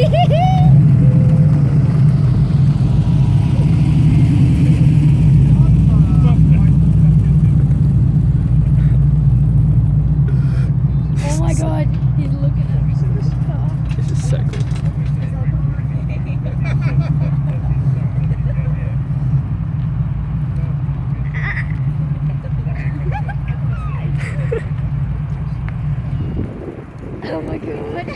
Oh my god, he's looking at me. This is so cool. Oh my god.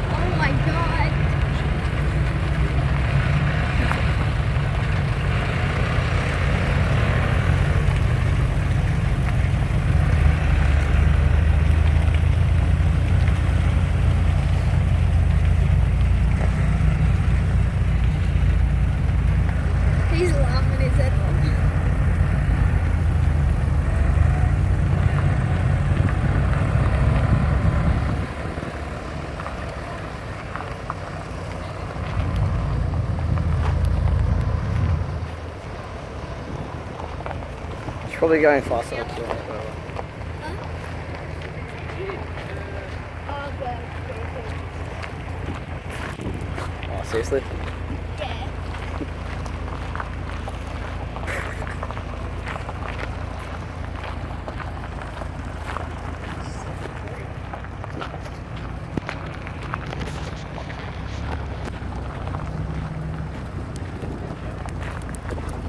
Oh my god. He's laughing his head off. He's probably going faster than you. Oh, seriously? Yeah.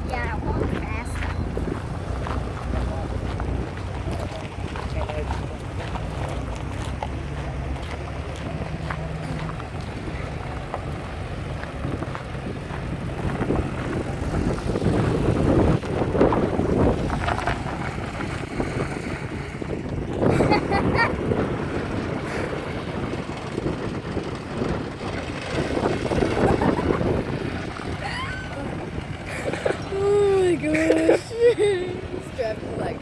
Yeah, I want faster. Oh my gosh. He's driving like